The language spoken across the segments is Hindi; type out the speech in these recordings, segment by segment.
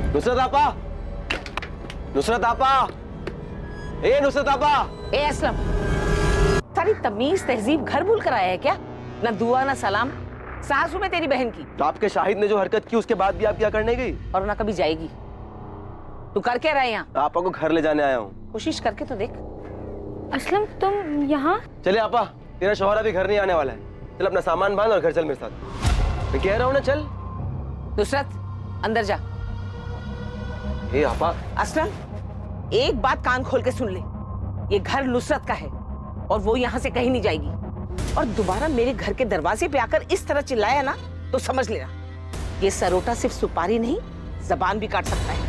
नुसरत आपा, नुसरत आपा, ए नुसरत आपा। ए असलम, सारी तमीज तहजीब घर भूल कर आया है क्या? ना दुआ ना सलाम। सासू में तेरी बहन की। तो आपके शाहिद ने जो हरकत की उसके बाद भी आप क्या करने गई? और ना कभी जाएगी। तू कर क्या रहा है यहाँ? आपा को घर ले जाने आया हूँ। कोशिश करके तो देख। असलम तुम यहाँ? चले आपा, तेरा शौहर अभी घर नहीं आने वाला है। चल अपना सामान बांध और घर चल मेरे साथ। मैं कह रहा हूँ ना, चल। नुसरत अंदर जा। ए आपा। असलम, एक बात कान खोल के सुन ले, ये घर नुसरत का है और वो यहाँ से कहीं नहीं जाएगी। और दोबारा मेरे घर के दरवाजे पे आकर इस तरह चिल्लाया ना तो समझ लेना, ये सरोटा सिर्फ सुपारी नहीं, जबान भी काट सकता है।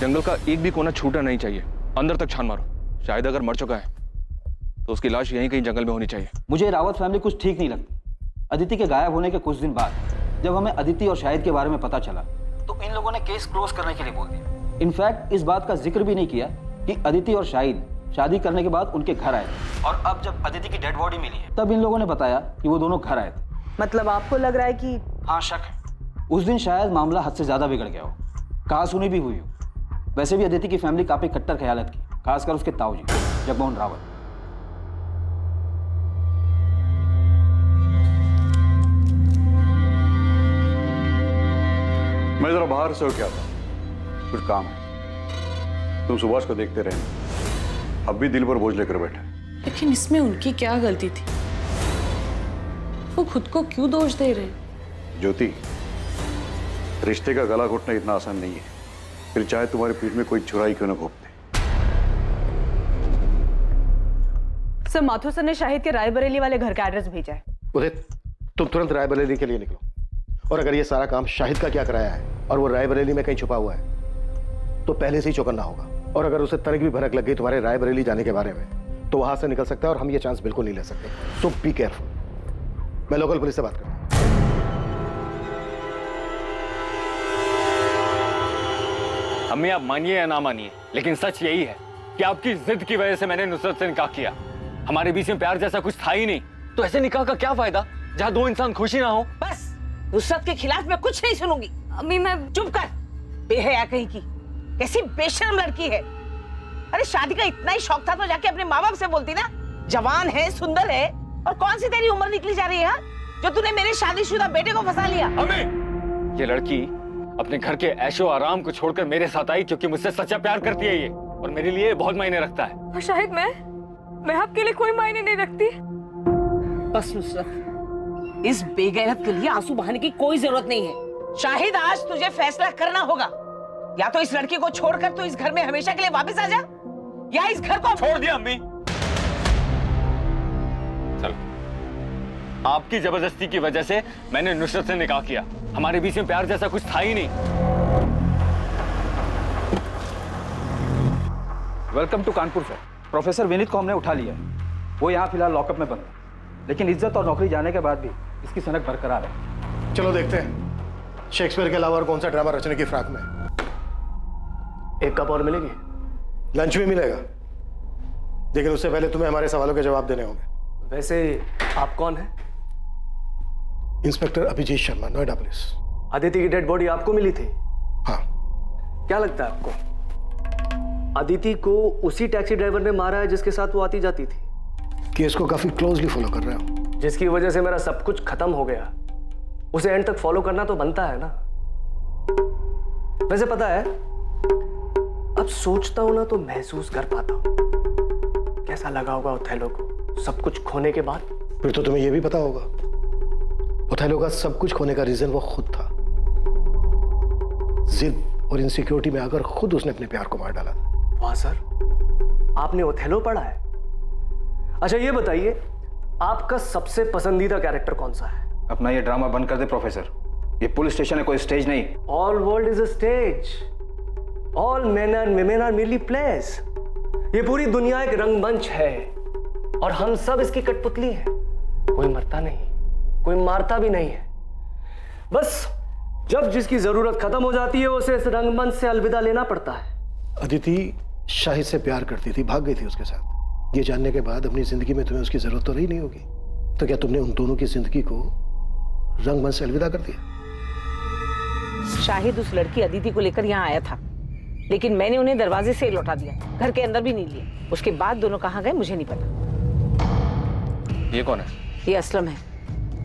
जंगल का एक भी कोना छूटा नहीं चाहिए। अंदर तक छान मारो। शायद अगर मर चुका है तो उसकी लाश यहीं कहीं जंगल में होनी चाहिए। मुझे रावत फैमिली कुछ ठीक नहीं लगती। अदिति के गायब होने के कुछ दिन बाद जब हमें अदिति और शाहिद के बारे में पता चला तो इन लोगों ने केस क्लोज करने के लिए बोल दिया। इनफैक्ट इस बात का जिक्र भी नहीं किया कि अदिति और शाहिद शादी करने के बाद उनके घर आए और अब जब अदिति की डेड बॉडी मिली है तब इन लोगों ने बताया कि वो दोनों घर आए थे। मतलब आपको लग रहा है कि? हाँ, शक है। उस दिन शायद मामला हद से ज्यादा बिगड़ गया हो, कहासुनी भी हुई हो। वैसे भी अदिति की फैमिली काफी कट्टर ख्यालत की, खासकर उसके ताऊजी जगमोहन रावत। मैं जरा बाहर से होके आता, कुछ काम है। तुम सुभाष को देखते रहना, अब भी दिल पर बोझ लेकर बैठे। लेकिन इसमें उनकी क्या गलती थी? वो खुद को क्यों दोष दे रहे? ज्योति, रिश्ते का गला घोटना इतना आसान नहीं है, फिर चाहे तुम्हारे पीठ में कोई चुराई क्यों न घोप दे। सर, माथुर सर ने शाहिद के रायबरेली वाले घर का एड्रेस भेजा है। उदित, तुम तुरंत रायबरेली के लिए निकलो। और अगर ये सारा काम शाहिद का क्या कराया है और वो रायबरेली में कहीं छुपा हुआ है तो पहले से ही चौकन्ना होगा। और अगर उसे तनिक भी भनक लग गई तुम्हारे रायबरेली जाने के बारे में तो वहां से निकल सकता है और हम ये चांस बिल्कुल नहीं ले सकते। सो बी केयरफुल। मैं लोकल पुलिस से बात करता हूं। अम्मी, आप मानिए या ना मानिए, लेकिन सच यही है कि आपकी जिद की वजह से मैंने नुसरत से निकाह किया। हमारे बीच में प्यार जैसा कुछ था ही नहीं, तो ऐसे निकाह का क्या फायदा जहाँ दो इंसान खुशी ना हो। बस, नुसरत के खिलाफ मैं कुछ नहीं सुनूंगी। अम्मी मैं... चुप कर, बेहया कहीं की, कैसी बेशर्म लड़की है। अरे शादी का इतना ही शौक था तो जाके अपने माँ बाप से बोलती ना। जवान है, सुंदर है, और कौन सी तेरी उम्र निकली जा रही है जो तूने मेरे शादीशुदा बेटे को फंसा लिया। अम्मी, ये लड़की अपने घर के ऐशो आराम को छोड़कर मेरे साथ आई क्योंकि मुझसे सच्चा प्यार करती है ये, और मेरे लिए बहुत मायने रखता है। और शाहिद मैं आपके लिए कोई मायने नहीं रखती। बस नुसरत, इस बेगैरत के लिए आंसू बहाने की कोई जरूरत नहीं है। शाहिद, आज तुझे फैसला करना होगा। या तो इस लड़की को छोड़कर तू इस घर में हमेशा के लिए वापस आ जा, या इस घर को छोड़ दिया। अम्मी, चलो, आपकी जबरदस्ती की वजह से मैंने नुसरत से निकाह किया। हमारे बीच में प्यार जैसा कुछ था ही नहीं। Welcome to Kanpur sir. Professor Vineet को हमने उठा लिया है, वो यहाँ फिलहाल लॉकअप में बंद है, लेकिन इज्जत और नौकरी जाने के बाद भी इसकी सनक बरकरार है। चलो देखते हैं शेक्सपियर के अलावा और कौन सा ड्रामा रचने की फ्राक में। एक कप और मिलेगी, लंच भी मिलेगा, लेकिन उससे पहले तुम्हें हमारे सवालों के जवाब देने होंगे। वैसे आप कौन हैं? Inspector Abhijit Sharma, Noida police. अदिति की डेड बॉडी आपको मिली थी? हाँ। क्या लगता है आपको, अदिति को उसी टैक्सी ड्राइवर ने मारा है जिसके साथ वो आती जाती थी? केस को काफी क्लोजली फॉलो कर रहे हो। जिसकी वजह से मेरा सब कुछ खत्म हो गया, उसे एंड तक फॉलो करना तो बनता है ना। वैसे पता है, अब सोचता हूं ना तो महसूस कर पाता हूं कैसा लगा होगा ओथेलो को सब कुछ खोने के बाद। फिर तो तुम्हें यह भी पता होगा ओथेलो का सब कुछ खोने का रीजन वो खुद था। जिद और इनसिक्योरिटी में आकर खुद उसने अपने प्यार को मार डाला था। वाह सर, आपने ओथेलो पढ़ा है? अच्छा ये बताइए, आपका सबसे पसंदीदा कैरेक्टर कौन सा है? अपना ये ड्रामा बंद कर दे प्रोफेसर, ये पुलिस स्टेशन है, कोई स्टेज नहीं। All world is a stage, all men and women are merely players. ये पूरी दुनिया एक रंगमंच है और हम सब इसकी कठपुतली हैं। कोई मरता नहीं, कोई मारता भी नहीं है। बस जब जिसकी जरूरत खत्म हो जाती है उसे इस रंगमंच से अलविदा लेना पड़ता है। अदिति शाहिद से प्यार करती थी, भाग गई थी उसके साथ। ये जानने के बाद अपनी जिंदगी में तुम्हें उसकी जरूरत तो रही नहीं होगी, तो क्या तुमने उन दोनों की जिंदगी को रंगमंच से अलविदा कर दिया? शाहिद उस लड़की अदिति को लेकर यहाँ आया था, लेकिन मैंने उन्हें दरवाजे से लौटा दिया, घर के अंदर भी नहीं लिया। उसके बाद दोनों कहाँ गए मुझे नहीं पता। ये कौन है? ये असलम है,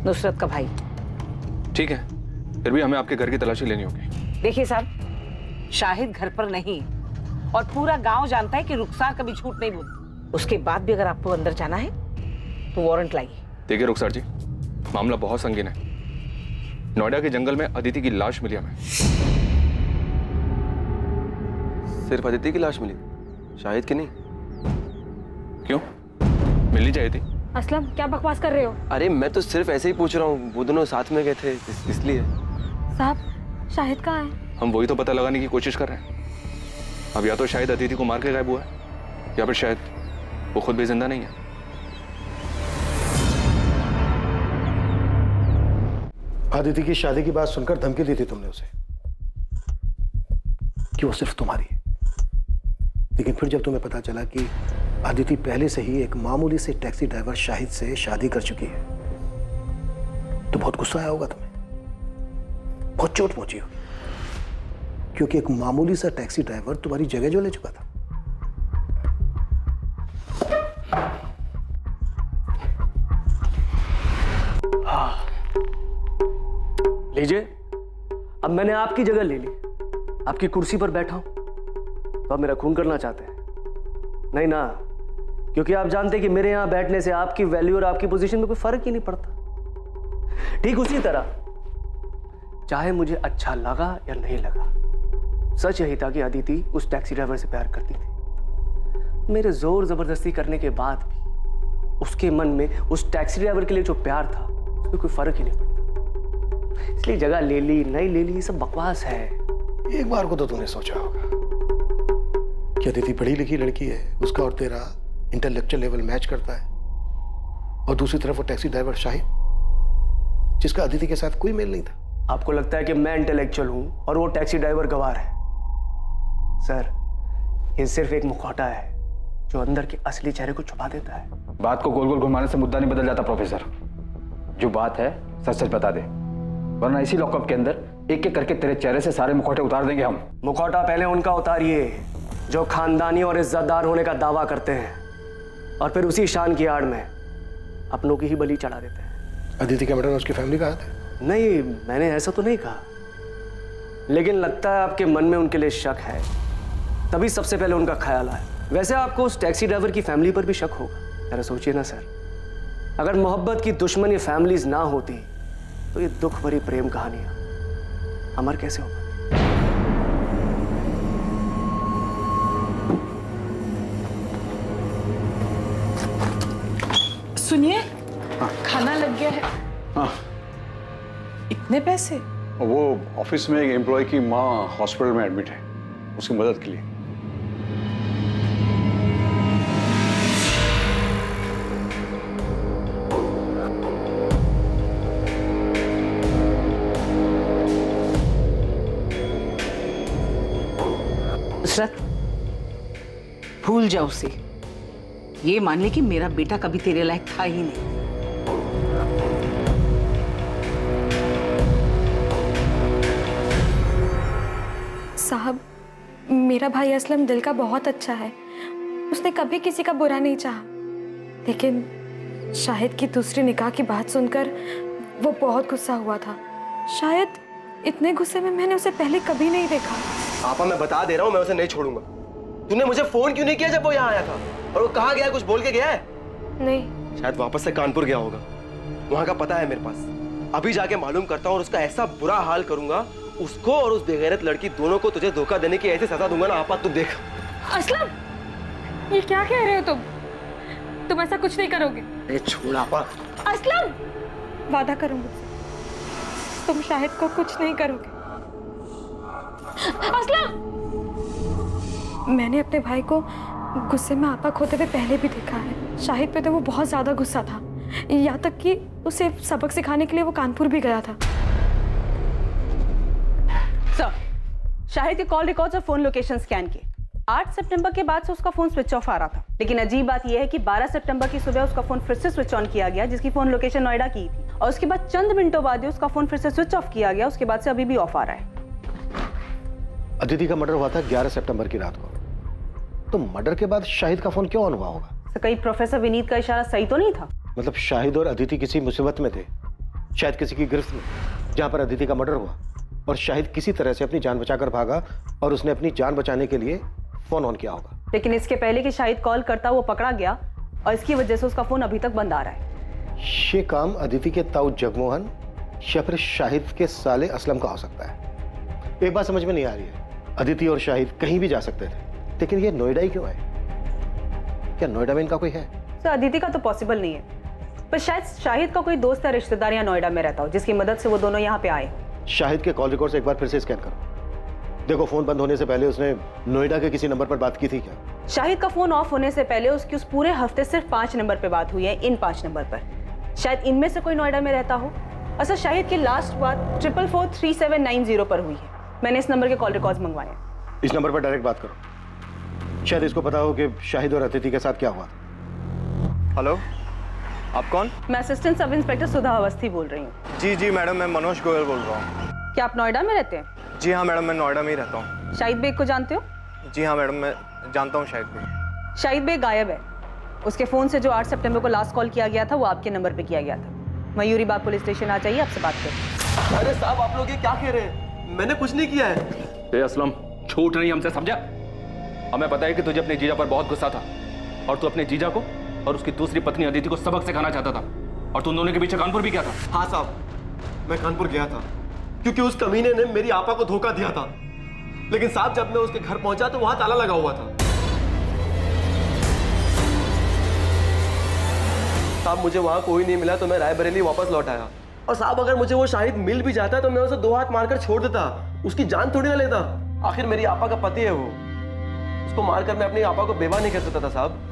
नुसरत का भाई। ठीक है, फिर भी हमें आपके घर की तलाशी लेनी होगी। देखिए साहब, शाहिद घर पर नहीं और पूरा गांव जानता है कि रुखसार कभी झूठ नहीं बोलती। उसके बाद भी अगर आपको अंदर जाना है तो वारंट लाइए। देखिए रुखसार जी, मामला बहुत संगीन है। नोएडा के जंगल में अदिति की लाश मिली हमें। सिर्फ अदिति की लाश मिली, शाहिद की नहीं? क्यों, मिलनी चाहिए थी। असलम क्या बकवास कर रहे हो? अरे मैं तो सिर्फ ऐसे ही पूछ रहा हूँ, वो दोनों साथ में गए थे इसलिए। साहब शाहिद कहाँ है? हम वही तो पता लगाने की कोशिश कर रहे हैं। अब या तो शायद अदिति को मार के गायब हुआ है, या फिर शायद वो खुद भी जिंदा नहीं है। अदिति की शादी की बात सुनकर धमकी दी थी तुमने उसे कि वो सिर्फ तुम्हारी है, लेकिन फिर जब तुम्हें पता चला कि अदिति पहले से ही एक मामूली से टैक्सी ड्राइवर शाहिद से शादी कर चुकी है, तो बहुत गुस्सा आया होगा तुम्हें, बहुत चोट पहुंची होगी, क्योंकि एक मामूली सा टैक्सी ड्राइवर तुम्हारी जगह जो ले चुका था। लीजिए, अब मैंने आपकी जगह ले ली, आपकी कुर्सी पर बैठा हूं, तो आप मेरा खून करना चाहते हैं? नहीं ना, क्योंकि आप जानते हैं कि मेरे यहां बैठने से आपकी वैल्यू और आपकी पोजीशन में कोई फर्क ही नहीं पड़ता। ठीक उसी तरह, चाहे मुझे अच्छा लगा या नहीं लगा, सच यही था कि अदिति उस टैक्सी ड्राइवर से प्यार करती थी। मेरे जोर जबरदस्ती करने के बाद भी उसके मन में उस टैक्सी ड्राइवर के लिए जो प्यार था, उसमें कोई फर्क ही नहीं पड़ता। इसलिए जगह ले ली नहीं ले ली, ये सब बकवास है। एक बार को तो तुमने सोचा होगा कि अदिति पढ़ी लिखी लड़की है, उसका और तेरा इंटेलेक्चुअल लेवल मैच करता है, और दूसरी तरफ वो टैक्सी ड्राइवर शाहिद, जिसका अदिति के साथ कोई मेल नहीं था। आपको लगता है कि मैं इंटेलेक्चुअल हूं और वो टैक्सी ड्राइवर गवार है? सर, ये सिर्फ एक मुखौटा है जो अंदर के असली चेहरे को छुपा देता है। बात को गोल गोल घुमाने से मुद्दा नहीं बदल जाता प्रोफेसर। जो बात है सच सच बता दे, वरना इसी लॉकअप के अंदर एक एक करके तेरे चेहरे से सारे मुखौटे उतार देंगे हम। मुखौटा पहले उनका उतारिए जो खानदानी और इज्जतदार होने का दावा करते हैं, और फिर उसी शान की आड़ में अपनों की ही बलि चढ़ा देते हैं। अदिति के मर्डर में उसकी फैमिली कहा था? नहीं, मैंने ऐसा तो नहीं कहा, लेकिन लगता है आपके मन में उनके लिए शक है, तभी सबसे पहले उनका ख्याल आया। वैसे आपको उस टैक्सी ड्राइवर की फैमिली पर भी शक होगा। जरा सोचिए ना सर, अगर मोहब्बत की दुश्मनी फैमिलीज ना होती तो ये दुख भरी प्रेम कहानियां अमर कैसे हो पाती? सुनिए, खाना लग गया है। हाँ, इतने पैसे? वो ऑफिस में एक एम्प्लॉय की माँ हॉस्पिटल में एडमिट है, उसकी मदद के लिए। नुसरत, भूल जाओ उसे। ये मान ले कि मेरा बेटा कभी तेरे लायक था ही नहीं। साहब, मेरा भाई असलम दिल का बहुत अच्छा है, उसने कभी किसी का बुरा नहीं चाहा, लेकिन शाहिद की दूसरी निकाह की बात सुनकर वो बहुत गुस्सा हुआ था। शायद इतने गुस्से में मैंने उसे पहले कभी नहीं देखा। आपा, मैं बता दे रहा हूँ, मैं उसे नहीं छोड़ूंगा। तूने मुझे फोन क्यों नहीं किया जब वो यहाँ आया था? और वो कहाँ गया, कुछ बोल के गया है? नहीं। शायद वापस से कानपुर गया होगा, वहां का पता है मेरे पास। अभी जाके मालूम करता हूँ और उसका ऐसा बुरा हाल करूंगा, उसको और उस बेगैरत लड़की दोनों को तुझे धोखा देने की ऐसी सजा दूंगा ना आपा, तू देख। असलम, ये क्या कह रहे हो तुम? तुम ऐसा कुछ नहीं करोगे। अरे छोड़ आपा। असलम, वादा करो मुझसे, तुम शाहिद को कुछ नहीं करोगे। असलम, मैंने अपने भाई को गुस्से में आपा खोते हुए पहले भी देखा है। शाहिद पे तो वो बहुत ज्यादा गुस्सा था, यहाँ तक कि उसे सबक सिखाने के लिए वो कानपुर भी गया था। सर, शाहिद के कॉल रिकॉर्ड्स और फोन लोकेशन स्कैन किए। 8 सितंबर के बाद से उसका फोन स्विच ऑफ आ रहा था, लेकिन अजीब बात यह है कि 12 सितंबर की सुबह उसका फोन फिर से स्विच ऑन किया गया, जिसकी फोन लोकेशन नोएडा की थी। और उसके बाद चंद मिनटों बाद ही उसका फोन फिर से स्विच ऑफ किया गया। उसके बाद से अभी भी ऑफ आ रहा है। अदिति का मर्डर हुआ था 11 सितंबर की रात को, तो मर्डर के बाद शाहिद का फोन क्यों ऑन हुआ होगा? तो कहीं प्रोफेसर विनीत का इशारा सही तो नहीं था? मतलब शाहिद और अदिति किसी मुसीबत में थे, शायद किसी की गिरफ्त में, जहां पर अदिति का मर्डर हुआ, और शाहिद किसी तरह से अपनी जान बचाकर भागा और उसने अपनी जान बचाने के लिए फोन ऑन किया होगा। लेकिन इसके पहले कि शाहिद कॉल करता वो पकड़ा गया और इसकी वजह से उसका फोन अभी तक बंद आ रहा है। ये काम अदिति के ताऊ जगमोहन या फिर शाहिद के साले असलम का हो सकता है। एक बात समझ में नहीं आ रही है, अदिति और शाहिद कहीं भी जा सकते थे, लेकिन ये नोएडा ही क्यों है? क्या नोएडा में इनका कोई है? सर अदिति का तो पॉसिबल नहीं है, पर शायद शाहिद का कोई दोस्त या रिश्तेदार यहाँ नोएडा में रहता हो जिसकी मदद से वो दोनों यहाँ पे आए। शाहिद के कॉल रिकॉर्ड्स एक बार फिर से स्कैन करो, देखो फोन बंद होने से पहले उसने नोएडा के किसी नंबर पर बात की थी क्या? शाहिद का फोन ऑफ होने से पहले उसकी उस पूरे हफ्ते सिर्फ 5 नंबर पे बात हुई है, इन 5 नंबर पर। शायद इनमें से कोई नोएडा में रहता हो। अच्छा, शाहिद की लास्ट बात 444790 पर हुई है। मैंने इस नंबर के कॉल रिकॉर्ड्स मंगवाए हैं। इस नंबर पर डायरेक्ट बात करो, शायद इसको पता हो कि शाहिद और अदिति के साथ क्या हुआ। हेलो, आप कौन? मैं असिस्टेंट सब इंस्पेक्टर सुधा अवस्थी बोल रही हूँ। जी मैडम, मैं मनोज गोयल बोल रहा हूँ। क्या आप नोएडा में रहते हैं? जी हाँ मैडम, मैं नोएडा में ही रहता हूँ। शाहिद बेग को जानते हो? जी हाँ मैडम, मैं जानता हूँ शाहिद बेग। शाहिद बेग गायब है। उसके फोन से जो 8 सितंबर को लास्ट कॉल किया गया था वो आपके नंबर पे किया गया था। मयूरी बाग पुलिस स्टेशन आ जाइए, आपसे बात करें। अरे साहब, आप लोग ये क्या कह रहे हैं? मैंने कुछ नहीं किया है। ए असलम, छूट नहीं हमसे, समझा? हमें पता है कि तुझे अपने जीजा पर बहुत गुस्सा था और तू अपने जीजा को और उसकी दूसरी पत्नी अदिति को सबक सिखाना चाहता था, और तुम दोनों के पीछे कानपुर भी गया था। हाँ साहब, मैं कानपुर गया था क्योंकि उस कमीने ने मेरी आपा को धोखा दिया था, लेकिन साहब जब मैं उसके घर पहुंचा तो वहां ताला लगा हुआ था। साहब मुझे वहां कोई नहीं मिला तो मैं रायबरेली वापस लौट आया। और साहब अगर मुझे वो शाहिद मिल भी जाता तो मैं उसे 2 हाथ मारकर छोड़ देता, उसकी जान थोड़ी ना लेता। आखिर मेरी आपा का पति है वो, उसको मारकर मैं अपनी आपा को बेवा नहीं कर सकता था साहब।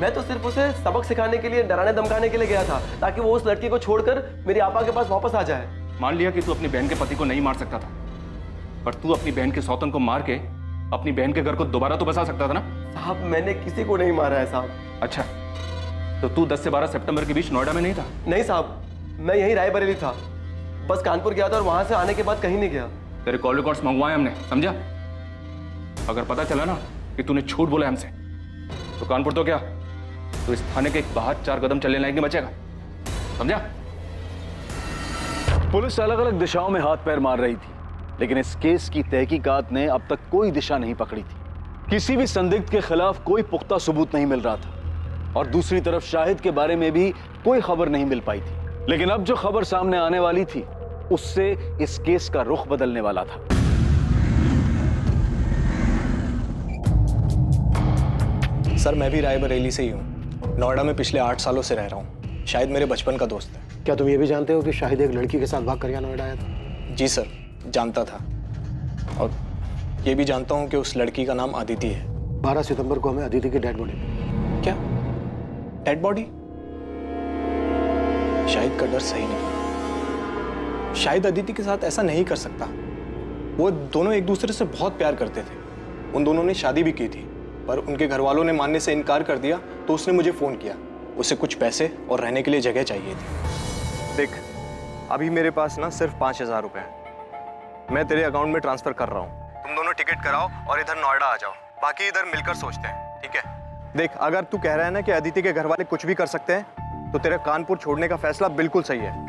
मैं तो सिर्फ उसे सबक सिखाने के लिए, डराने धमकाने के लिए गया था, ताकि वो उस लड़की को छोड़कर मेरी आपा के पास वापस आ जाए। मान लिया कि तू अपनी बहन के पति को नहीं मार सकता था, पर तू अपनी बहन के सौतन को मार के अपनी बहन के घर को दोबारा तो बसा सकता था ना? साहब मैंने किसी को नहीं मारा है साहब। अच्छा, तो तू 10 से 12 सितंबर के बीच नोएडा में नहीं था? नहीं साहब, मैं यहीं रायबरेली था, बस कानपुर गया था और वहां से आने के बाद कहीं नहीं गया। तेरे कॉल रिकॉर्ड्स मंगवाए हमने, समझा? अगर पता चला ना कि तूने झूठ बोला हमसे तो कानपुर तो क्या, तो इस थाने के बाहर 4 कदम चलने लायक नहीं बचेगा, समझा? पुलिस अलग अलग दिशाओं में हाथ पैर मार रही थी, लेकिन इस केस की तहकीकात ने अब तक कोई दिशा नहीं पकड़ी थी। किसी भी संदिग्ध के खिलाफ कोई पुख्ता सबूत नहीं मिल रहा था, और दूसरी तरफ शाहिद के बारे में भी कोई खबर नहीं मिल पाई थी। लेकिन अब जो खबर सामने आने वाली थी उससे इस केस का रुख बदलने वाला था। सर मैं भी रायबरेली से ही हूँ, नोएडा में पिछले 8 सालों से रह रहा हूँ। शाहिद मेरे बचपन का दोस्त है। क्या तुम ये भी जानते हो कि शाहिद एक लड़की के साथ भाग कर यहाँ नोएडा आया था? जी सर, जानता था, और ये भी जानता हूँ कि उस लड़की का नाम अदिति है। 12 सितंबर को हमें अदिति की डेड बॉडी। क्या डेड बॉडी? शाहिद का डर सही नहीं। शाहिद अदिति के साथ ऐसा नहीं कर सकता। वो दोनों एक दूसरे से बहुत प्यार करते थे, उन दोनों ने शादी भी की थी, पर उनके घर वालों ने मानने से इनकार कर दिया, तो उसने मुझे फोन किया। उसे कुछ पैसे और रहने के लिए जगह चाहिए थी। देख, अभी मेरे पास ना सिर्फ 5000 रुपए हैं, मैं तेरे अकाउंट में ट्रांसफर कर रहा हूँ। तुम दोनों टिकट कराओ और इधर नोएडा आ जाओ, बाकी इधर मिलकर सोचते हैं, ठीक है? देख, अगर तू कह रहा है ना कि अदिति के घर वाले कुछ भी कर सकते हैं, तो तेरा कानपुर छोड़ने का फैसला बिल्कुल सही है।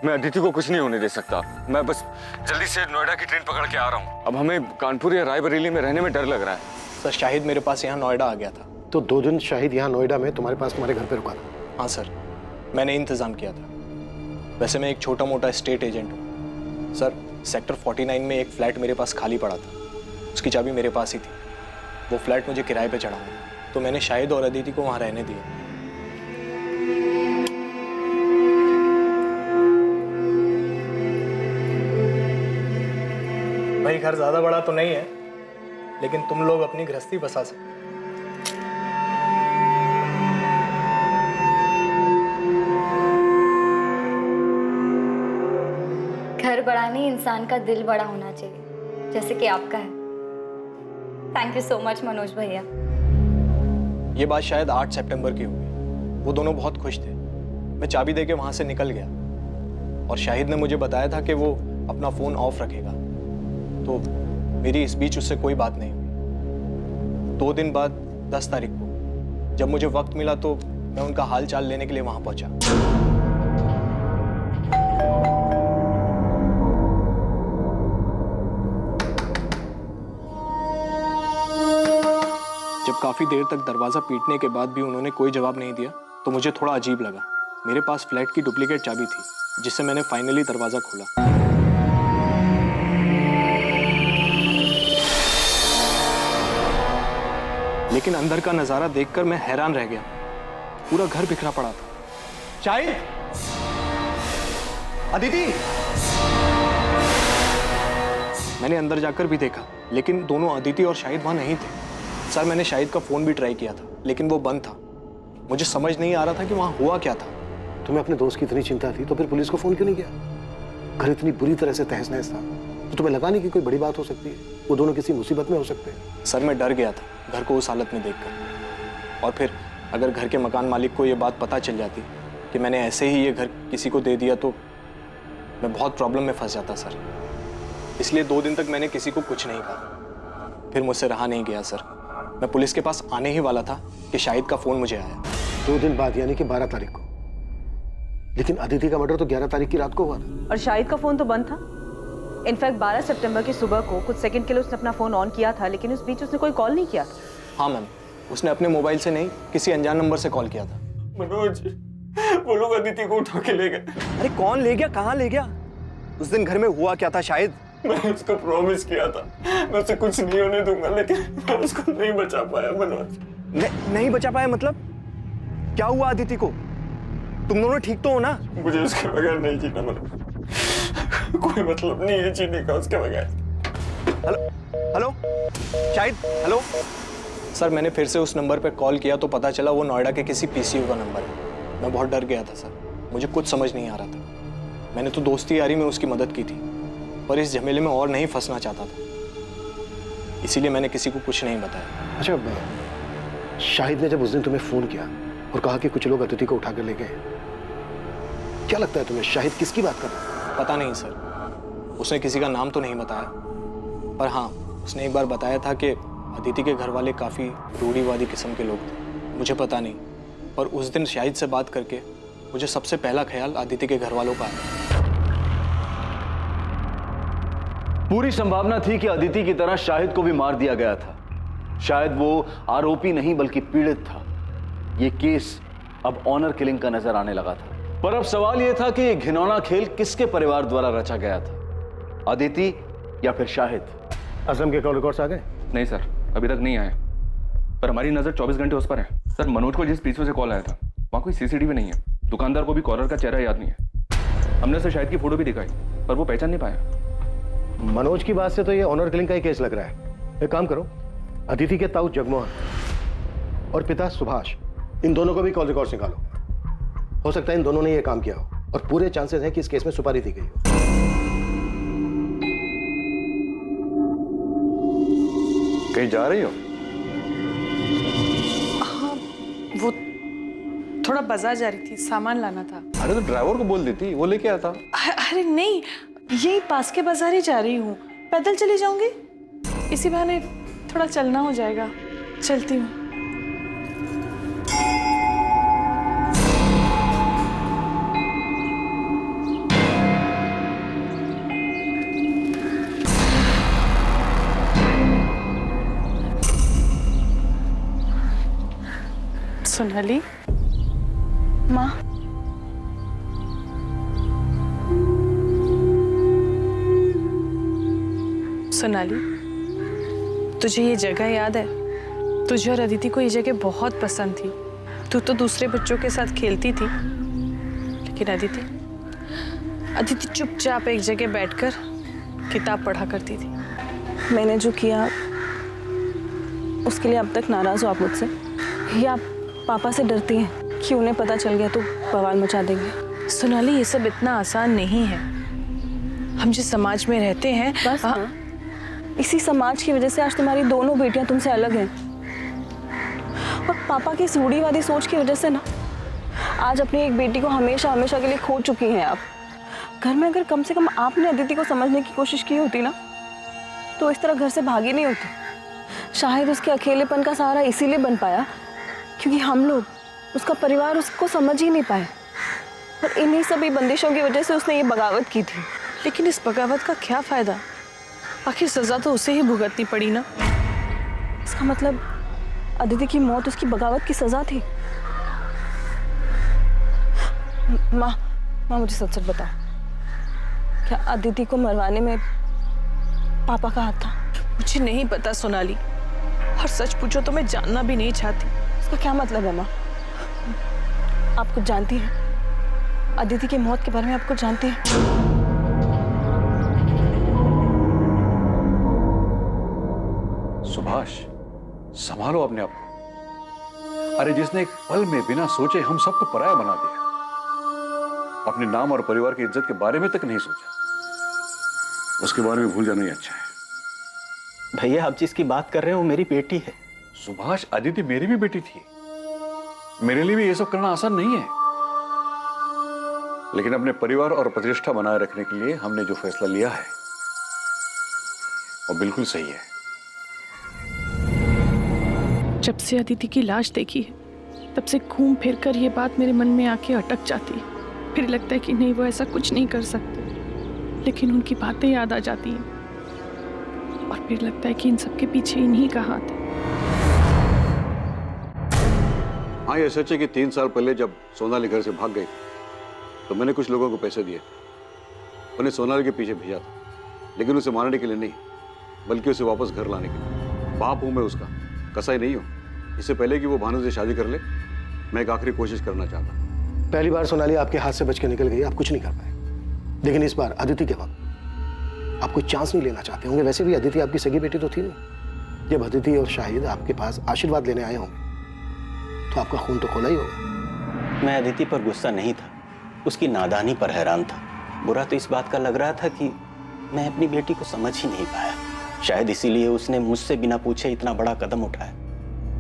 मैं अदिति को कुछ नहीं होने दे सकता। मैं बस जल्दी से नोएडा की ट्रेन पकड़ के आ रहा हूँ। अब हमें कानपुर या रायबरेली में रहने में डर लग रहा है। सर शाहिद मेरे पास यहाँ नोएडा आ गया था। तो 2 दिन शाहिद यहाँ नोएडा में तुम्हारे पास तुम्हारे घर पे रुका था? हाँ सर, मैंने इंतज़ाम किया था। वैसे मैं एक छोटा मोटा स्टेट एजेंट हूँ सर। सेक्टर 49 में एक फ्लैट मेरे पास खाली पड़ा था, उसकी चाबी मेरे पास ही थी। वो फ्लैट मुझे किराए पे चढ़ा, तो मैंने शाहिद और अदिति को वहाँ रहने दिया। भाई घर ज़्यादा बड़ा तो नहीं है, लेकिन तुम लोग अपनी गृहस्थी बसा सकते। घर बड़ा नहीं, इंसान का दिल बड़ा होना चाहिए, जैसे कि आपका है। Thank you so much Manoj भैया। ये बात शायद 8 सितंबर की होगी। वो दोनों बहुत खुश थे। मैं चाबी देके वहां से निकल गया, और शाहिद ने मुझे बताया था कि वो अपना फ़ोन ऑफ रखेगा, तो मेरी इस बीच उससे कोई बात नहीं हुई। 2 दिन बाद 10 तारीख को जब मुझे वक्त मिला तो मैं उनका हाल चाल लेने के लिए वहां पहुंचा। जब काफी देर तक दरवाजा पीटने के बाद भी उन्होंने कोई जवाब नहीं दिया तो मुझे थोड़ा अजीब लगा। मेरे पास फ्लैट की डुप्लीकेट चाबी थी जिससे मैंने फाइनली दरवाजा खोला। लेकिन अंदर का नजारा देखकर मैं हैरान रह गया। पूरा घर बिखरा पड़ा था। शाहिद, अदिति। मैंने अंदर जाकर भी देखा लेकिन दोनों अदिति और शाहिद वहां नहीं थे। सर, मैंने शाहिद का फोन भी ट्राई किया था लेकिन वो बंद था। मुझे समझ नहीं आ रहा था कि वहां हुआ क्या था। तुम्हें अपने दोस्त की इतनी चिंता थी तो फिर पुलिस को फोन क्यों नहीं किया? घर इतनी बुरी तरह से तहस नहस था तो तुम्हें लगा नहीं कि कोई बड़ी बात हो सकती है, वो दोनों किसी मुसीबत में हो सकते हैं? सर, मैं डर गया था घर को उस हालत में देखकर। और फिर अगर घर के मकान मालिक को ये बात पता चल जाती कि मैंने ऐसे ही ये घर किसी को दे दिया तो मैं बहुत प्रॉब्लम में फंस जाता सर। इसलिए 2 दिन तक मैंने किसी को कुछ नहीं कहा। फिर मुझसे रहा नहीं गया सर। मैं पुलिस के पास आने ही वाला था कि शाहिद का फोन मुझे आया। 2 दिन बाद यानी कि 12 तारीख को। लेकिन अदिति का मर्डर तो 11 तारीख की रात को हुआ था। और शाहिद का फोन तो बंद था। इनफैक्ट 12 सितंबर की सुबह को कुछ सेकंड के लिए उसने अपना फोन ऑन किया था लेकिन उस बीच उसने कोई कॉल नहीं किया था। हाँ मैम, उसने अपने मोबाइल से नहीं किसी अनजान नंबर से कॉल किया था। मनोज, वो लोग अदिति को उठा के ले गए। अरे कौन ले गया, कहाँ ले गया? उस दिन घर में हुआ क्या था शाहिद? मैंने उसको प्रॉमिस किया था मैं उसे कुछ नहीं होने दूंगा लेकिन मैं उसको नहीं बचा पाया मनोज। नहीं बचा पाया मतलब? क्या हुआ अदिति को? तुम दोनों ठीक तो हो ना? मुझे उसके बगैर नहीं जीना मनोज। कोई मतलब नहीं है जीने का उसके बगैर। Hello Shahid, hello. सर, मैंने फिर से उस नंबर पर कॉल किया तो पता चला वो नोएडा के किसी पीसीयू का नंबर है। मैं बहुत डर गया था सर, मुझे कुछ समझ नहीं आ रहा था। मैंने तो दोस्ती यारी में उसकी मदद की थी पर इस झमेले में और नहीं फंसना चाहता था, इसीलिए मैंने किसी को कुछ नहीं बताया। अच्छा, शाहिद ने जब उस दिन तुम्हें फोन किया और कहा कि कुछ लोग अदिति को उठा कर ले गए, क्या लगता है तुम्हें शाहिद किसकी बात कर रहा है? पता नहीं सर, उसने किसी का नाम तो नहीं बताया, पर हाँ उसने एक बार बताया था कि अदिति के घर वाले काफ़ी रूढ़िवादी किस्म के लोग थे। मुझे पता नहीं, पर उस दिन शाहिद से बात करके मुझे सबसे पहला ख्याल अदिति के घर वालों का आया। पूरी संभावना थी कि अदिति की तरह शाहिद को भी मार दिया गया था। शायद वो आरोपी नहीं बल्कि पीड़ित था। ये केस अब ऑनर किलिंग का नजर आने लगा था। पर अब सवाल यह था कि ये घिनौना खेल किसके परिवार द्वारा रचा गया था, अदिति या फिर शाहिद? असलम के कॉल रिकॉर्ड्स आ गए? नहीं सर, अभी तक नहीं आए, पर हमारी नजर 24 घंटे उस पर है। सर, मनोज को जिस पीछे से कॉल आया था वहाँ कोई सीसीटीवी नहीं है। दुकानदार को भी कॉलर का चेहरा याद नहीं है। हमने उसे शाहिद की फोटो भी दिखाई पर वो पहचान नहीं पाया। मनोज की बात से तो ये ऑनर किलिंग का ही केस लग रहा है। एक काम करो, अदिति के ताऊ जगमोहन और पिता सुभाष, इन दोनों को भी कॉल रिकॉर्ड्स निकालो। हो सकता है इन दोनों ने ये काम किया हो और पूरे चांसेस हैं कि इस केस में सुपारी दी गई हो। कहीं जा रही हो? हाँ, वो थोड़ा बाजार जा रही थी, सामान लाना था। अरे तो ड्राइवर को बोल देती, वो लेके आता। अरे नहीं, यही पास के बाजार ही जा रही हूँ, पैदल चली जाऊंगी, इसी बहाने थोड़ा चलना हो जाएगा। चलती हूँ। सोनाली, माँ, सोनाली, तुझे ये जगह याद है? तुझे और अदिति को ये जगह बहुत पसंद थी। तू तो दूसरे बच्चों के साथ खेलती थी, लेकिन अदिति चुपचाप एक जगह बैठकर किताब पढ़ा करती थी। मैंने जो किया उसके लिए अब तक नाराज हो आप मुझसे, या आप पापा से डरती हैं कि उन्हें पता चल गया तो बवाल मचा देंगे? सोनाली, ये सब इतना आसान नहीं है। हम जिस समाज में रहते हैं, बस इसी समाज की वजह से आज तुम्हारी दोनों बेटियां तुमसे अलग हैं। और पापा की इस रूढ़िवादी सोच की वजह से ना आज अपनी एक बेटी को हमेशा हमेशा के लिए खो चुकी हैं आप। घर में अगर कम से कम आपने अदिति को समझने की कोशिश की होती ना, तो इस तरह घर से भागी नहीं होती। शायद उसके अकेलेपन का सहारा इसीलिए बन पाया क्योंकि हम लोग, उसका परिवार उसको समझ ही नहीं पाए, और इन्हीं सभी बंदिशों की वजह से उसने ये बगावत की थी। लेकिन इस बगावत का क्या फायदा? आखिर सजा तो उसे ही भुगतनी पड़ी ना। इसका मतलब अदिति की मौत उसकी बगावत की सजा थी। माँ मुझे सच सच बताओ, क्या अदिति को मरवाने में पापा का हाथ था? मुझे नहीं पता सोनाली, और सच पूछो तो मैं जानना भी नहीं चाहती। इसका क्या मतलब है माँ? आप कुछ जानती हैं? अदिति की मौत के बारे में आप कुछ जानती हैं? सुभाष, संभालो अपने आप को। अरे जिसने एक पल में बिना सोचे हम सबको पराया बना दिया, अपने नाम और परिवार की इज्जत के बारे में तक नहीं सोचा, उसके बारे में भूल जाना ही अच्छा है। भैया आप जिसकी बात कर रहे हो वो मेरी बेटी है। सुभाष, अदिति मेरी भी बेटी थी। मेरे लिए भी ये सब करना आसान नहीं है, लेकिन अपने परिवार और प्रतिष्ठा बनाए रखने के लिए हमने जो फैसला लिया है वो बिल्कुल सही है। जब से अदिति की लाश देखी है तब से घूम फिर कर ये बात मेरे मन में आके अटक जाती है। फिर लगता है कि नहीं, वो ऐसा कुछ नहीं कर सकते, लेकिन उनकी बातें याद आ जाती हैं और फिर लगता है कि इन सब के पीछे इन्हीं का हाथ है। हाँ, ये सच है कि 3 साल पहले जब सोनाली घर से भाग गई तो मैंने कुछ लोगों को पैसे दिए, उन्हें सोनाली के पीछे भेजा था, लेकिन उसे मारने के लिए नहीं, बल्कि उसे वापस घर लाने के लिए। बाप हूं मैं उसका, कसाई नहीं हूं। इससे पहले कि वो भानु से शादी कर ले, मैं एक आखिरी कोशिश करना चाहता। पहली बार सोनाली आपके हाथ से बच के निकल गई, आप कुछ नहीं कर पाए, लेकिन इस बार अदिति के वक्त आप कोई चांस नहीं लेना चाहते होंगे। वैसे भी अदिति आपकी सगी बेटी तो थी नहीं। जब अदिति और शाहिद आपके पास आशीर्वाद लेने आए होंगे तो आपका खून तो खोला ही होगा। मैं अदिति पर गुस्सा नहीं था, उसकी नादानी पर हैरान था। बुरा तो इस बात का लग रहा था कि मैं अपनी बेटी को समझ ही नहीं पाया। शायद इसीलिए उसने मुझसे बिना पूछे इतना बड़ा कदम उठाया,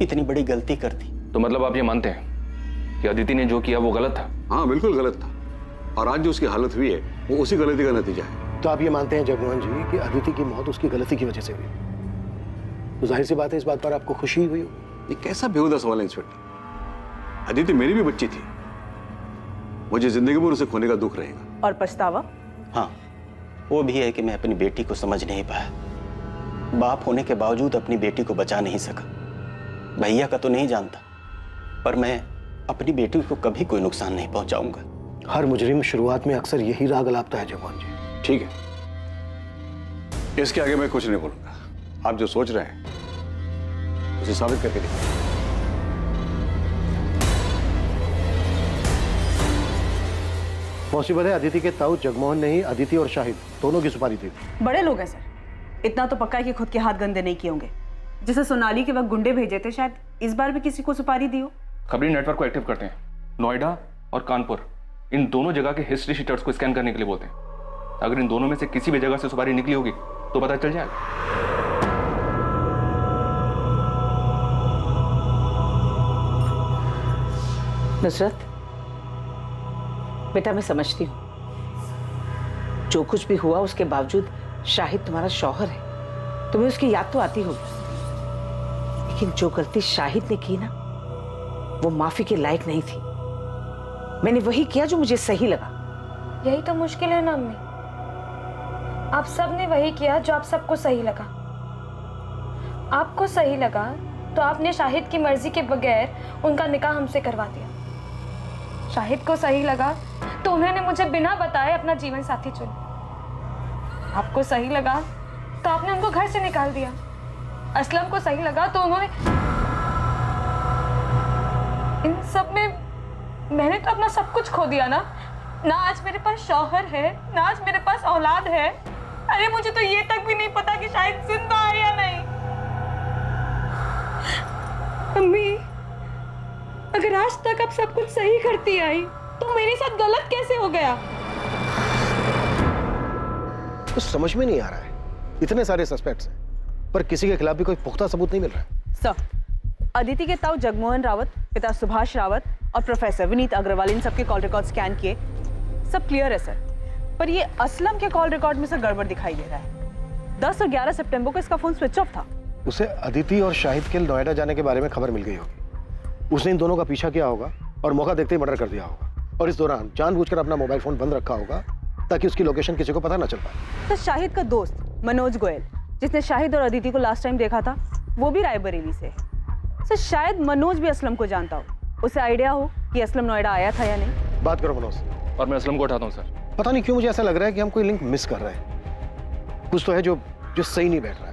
इतनी बड़ी गलती कर दी। तो मतलब आप ये मानते हैं कि अदिति ने जो किया वो गलत था? हाँ, बिल्कुल गलत था, और आज जो उसकी हालत हुई है वो उसी गलती का नतीजा है। तो आप ये मानते हैं जगमोहन जी कि अदिति की मौत उसकी गलती की वजह से हुई? तो जाहिर सी बात है इस बात पर आपको खुशी हुई होगी। ये कैसा बेहुदा सवाल है इंस्पेक्टर? अदिति मेरी भी बच्ची थी, मुझे जिंदगी भर उसे खोने का दुख रहेगा। और पछतावा? हाँ, वो भी है कि मैं अपनी बेटी को समझ नहीं पाया। बाप होने के बावजूद अपनी बेटी को बचा नहीं सका। भैया का तो नहीं जानता, पर मैं अपनी बेटी को कभी कोई नुकसान नहीं पहुंचाऊंगा। हर मुजरिम शुरुआत में अक्सर यही राग अलापता है जगमोहन जी। ठीक है, इसके आगे मैं कुछ नहीं बोलूंगा। आप जो सोच रहे हैं उसे साबित करके देखिए। पॉसिबल है अदिति के ताऊ जगमोहन ने ही अदिति और शाहिद दोनों की सुपारी थी। बड़े लोग हैं सर, इतना तो पक्का है कि खुद के हाथ गंदे नहीं किए होंगे। जैसे सोनाली के वक्त गुंडे भेजे थे, शायद इस बार भी किसी को सुपारी दी हो। खबरी नेटवर्क को एक्टिव करते हैं, नोएडा और कानपुर, इन दोनों जगह के हिस्ट्री शीटर्स को स्कैन करने के लिए बोलते हैं। अगर इन दोनों में से किसी भी जगह से सुपारी निकली होगी तो पता चल जाएगा। नुसरत बेटा, मैं समझती हूँ जो कुछ भी हुआ उसके बावजूद शाहिद तुम्हारा शौहर है, तुम्हें उसकी याद तो आती होगी, लेकिन जो गलती शाहिद ने की ना वो माफी के लायक नहीं थी। मैंने वही किया जो मुझे सही लगा। यही तो मुश्किल है ना अम्मी, आप सब ने वही किया जो आप सबको सही लगा। आपको सही लगा तो आपने शाहिद की मर्जी के बगैर उनका निकाह हमसे करवा दिया। शाहिद को सही लगा तो उन्होंने मुझे बिना बताए अपना जीवन साथी चुना। आपको सही लगा तो आपने उनको घर से निकाल दिया। असलम को सही लगा तो उन्होंने, इन सब में मैंने तो अपना सब कुछ खो दिया ना। ना आज मेरे पास शौहर है, ना आज मेरे पास औलाद है। अरे मुझे तो ये तक भी नहीं पता कि शायद जिंदा है या नहीं। अम्मी, अगर आज तक आप सब कुछ सही करती आई तो मेरे साथ गलत कैसे हो गया? कुछ समझ में नहीं आ रहा है। इतने सारे सस्पेक्ट्स हैं पर किसी के खिलाफ भी कोई पुख्ता सबूत नहीं मिल रहा है। सर, अदिति के ताऊ जगमोहन रावत, पिता सुभाष रावत और प्रोफेसर विनीत अग्रवाल, इन सबके कॉल रिकॉर्ड स्कैन किए, सब क्लियर है सर। पर ये असलम के कॉल रिकॉर्ड में से गड़बड़ दिखाई दे रहा है। 10 और 11 सितंबर को इसका फोन स्विच ऑफ था। उसे अदिति और शाहिद के नोएडा जाने के बारे में खबर मिल गई होगी। उसने इन दोनों का पीछा किया होगा और मौका देखते ही मर्डर कर दिया होगा, और इस दौरान जानबूझकर अपना मोबाइल फोन बंद रखा होगा ताकि उसकी लोकेशन किसी को पता ना चल पाए। तो शाहिद का दोस्त मनोज गोयल, जिसने शाहिद और अदिति को लास्ट टाइम देखा था, वो भी रायबरेली से है। तो शायद मनोज भी असलम को जानता हो, उसे आइडिया हो कि असलम नोएडा आया था या नहीं। बात करो मनोज। और मैं असलम को उठाता हूँ सर। पता नहीं क्यों मुझे ऐसा लग रहा है कि हम कोई लिंक मिस कर रहे हैं। कुछ तो है जो सही नहीं बैठ रहा है।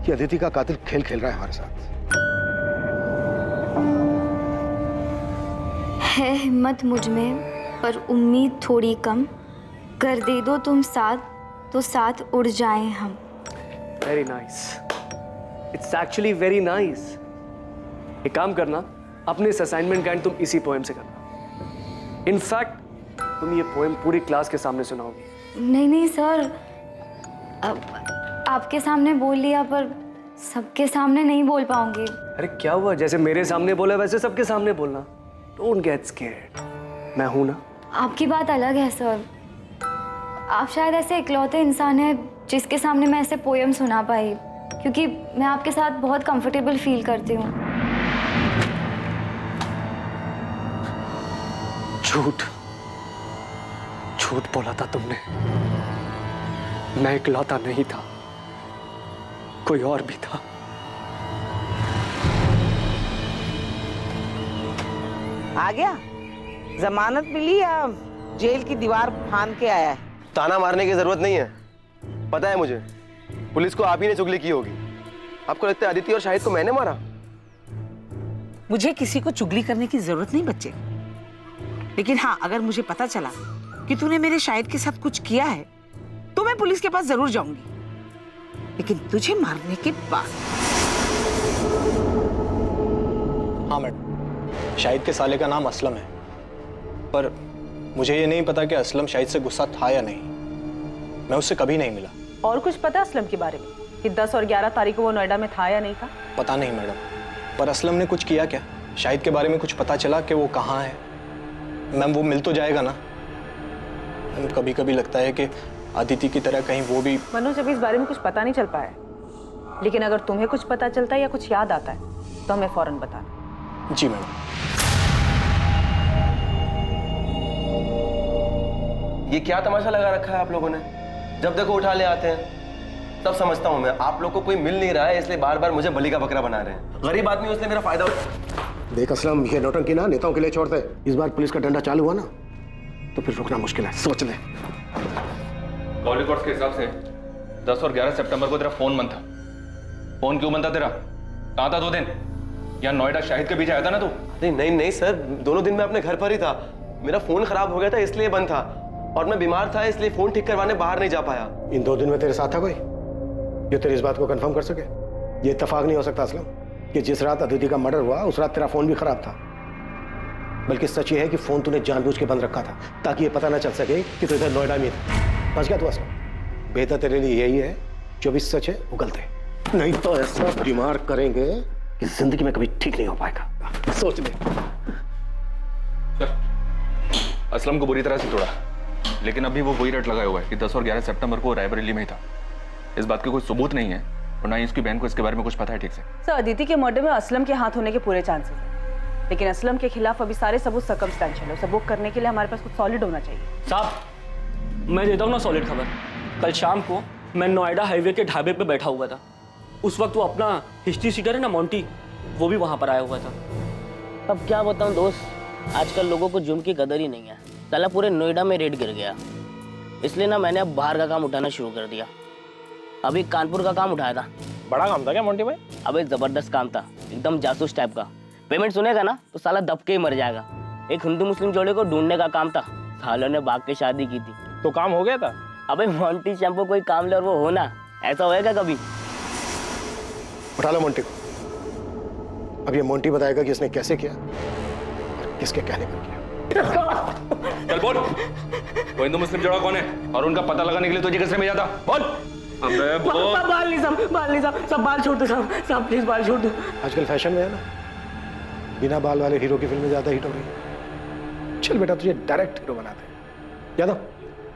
कि अदिति का कातिल खेल खेल रहा है हमारे साथ। है हिम्मत मुझ में पर उम्मीद थोड़ी कम, कर दे दो तुम साथ तो साथ उड़ जाएं हम। Very nice, it's actually very nice. एक काम करना, अपने इस असाइनमेंट का एंड तुम इसी पोएम से करना। इनफैक्ट तुम ये पोएम पूरी क्लास के सामने सुनाओगी। नहीं नहीं सर, आपके सामने बोल लिया पर सबके सामने नहीं बोल पाऊंगी। अरे क्या हुआ, जैसे मेरे सामने बोला वैसे सबके सामने बोलना। डोंट गेट स्कैर्ड, मैं हूं ना। आपकी बात अलग है सर। आप शायद ऐसे इकलौते इंसान हैं जिसके सामने मैं ऐसे पोएम सुना पाई, क्योंकि मैं आपके साथ बहुत कंफर्टेबल फील करती हूँ। झूठ झूठ बोला था तुमने। मैं इकलौता नहीं था, कोई और भी था। आ गया? जमानत मिली या जेल की दीवार फांद के आया है? ताना मारने की जरूरत नहीं है, पता है मुझे। पुलिस को आप ही ने चुगली की होगी। आपको लगता है अदिति और शाहिद को मैंने मारा? मुझे किसी को चुगली करने की जरूरत नहीं बच्चे, लेकिन हाँ, अगर मुझे पता चला कि तूने मेरे शाहिद के साथ कुछ किया है तो मैं पुलिस के पास जरूर जाऊंगी, लेकिन तुझे मारने के बाद। हाँ मैडम, शाहिद के साले का नाम असलम है, पर मुझे ये नहीं पता कि असलम शाहिद से गुस्सा था या नहीं। मैं उससे कभी नहीं मिला। और कुछ पता है असलम के बारे में कि 10 और 11 तारीख को वो नोएडा में था या नहीं था? पता नहीं मैडम, पर असलम ने कुछ किया क्या? शाहिद के बारे में कुछ पता चला कि वो कहाँ है? मैम वो मिल तो जाएगा ना? कभी कभी लगता है कि अदिति की तरह कहीं वो भी। मनोज, अभी इस बारे में कुछ पता नहीं चल पाया, लेकिन अगर तुम्हें कुछ पता चलता है या कुछ याद आता है तो हमें फौरन बताना। जी मैडम। ये क्या तमाशा लगा रखा है आप लोगों ने? जब देखो उठा ले आते हैं। तब समझता हूँ मैं, आप लोग को कोई मिल नहीं रहा है इसलिए बार बार मुझे बलि का बकरा बना रहे हैं। गरीब आदमी उसने मेरा फायदा। देख असलम, ये नौटंकी ना नेताओं के लिए छोड़ते। इस बार पुलिस का डंडा चालू हुआ ना तो फिर रुकना मुश्किल है, सोच ले। कॉल रिकॉर्ड्स के हिसाब से 10 और 11 सितंबर को तेरा फोन बंद था। फोन क्यों बंद था तेरा? कहाँ था 2 दिन? यहाँ नोएडा शाहिद के पीछे आया था ना तू? नहीं सर, दोनों दिन मैं अपने घर पर ही था। मेरा फोन खराब हो गया था इसलिए बंद था, और मैं बीमार था इसलिए फोन ठीक करवाने बाहर नहीं जा पाया। इन 2 दिन में तेरे साथ था कोई जो तेरी इस बात को कंफर्म कर सके? ये इत्तेफाक नहीं हो सकता असलम कि जिस रात अदिति का मर्डर हुआ उस रात तेरा फोन भी खराब था। बल्कि सच ये है कि फोन तूने जानबूझ के बंद रखा था ताकि ये पता ना चल सके कि तू इधर नोएडा में था। बच गया तू असलम। बेहतर तेरे लिए यही है जो भी सच है वो गलत है, नहीं तो ऐसा बीमार करेंगे कि जिंदगी में कभी ठीक नहीं हो पाएगा। सोच ले। असलम को बुरी तरह से तोड़ा, लेकिन अभी वो वही रट लगाया हुआ है कि 10 और 11 सितंबर को रायबरेली में ही था। इस बात के कोई सबूत नहीं है और ना ही उसकी बहन को इसके बारे में कुछ पता है ठीक से। सर, अदिति के मर्डर में असलम के हाथ होने के पूरे चांसेस हैं, लेकिन असलम के खिलाफ अभी सारे सबूत सर्कमस्टेंशियल है। उसे बुक करने के लिए हमारे पास कुछ सॉलिड होना चाहिए। साहब, मैं देता हूँ ना सॉलिड खबर। कल शाम को मैं नोएडा हाईवे के ढाबे पे बैठा हुआ था। उस वक्त वो अपना हिस्ट्री सीटर है ना मोंटी, वो भी वहाँ पर आया हुआ था। अब क्या बताऊँ दोस्त, आजकल लोगों को जुर्म की कदर ही नहीं है। साला पूरे नोएडा में रेड गिर गया, इसलिए ना मैंने अब बाहर का काम उठाना शुरू कर दिया। अभी कानपुर का काम उठाया था। बड़ा काम था क्या मोंटी भाई? अबे जबरदस्त काम था, एकदम जासूस टाइप का। पेमेंट सुनेगा ना तो साला दब के ही मर जाएगा। एक हिंदू मुस्लिम जोड़े को ढूंढने का काम था, सालों ने भाग के शादी की थी। तो काम हो गया था? अबे मोंटी शैम्पू कोई काम ले और वो होना, ऐसा होएगा कभी? उठा लो मोंटी को। अब ये मोंटी बताएगा कि इसने कैसे किया और किसके कहने पर किया। चल बोल, वो हिंदू मुस्लिम जोड़ा कौन है और उनका पता लगाने के लिए तुझे किसने भेजा था? बोल। अबे बोल। बाल नहीं साहब, सब बाल छोड़ दो साहब, प्लीज बाल छोड़ दो। आजकल फैशन में है ना, बिना बाल वाले हीरो की फिल्में ज्यादा हिट हो रही है। चल बेटा, तुझे डायरेक्ट हीरो बनाते हैं। यादव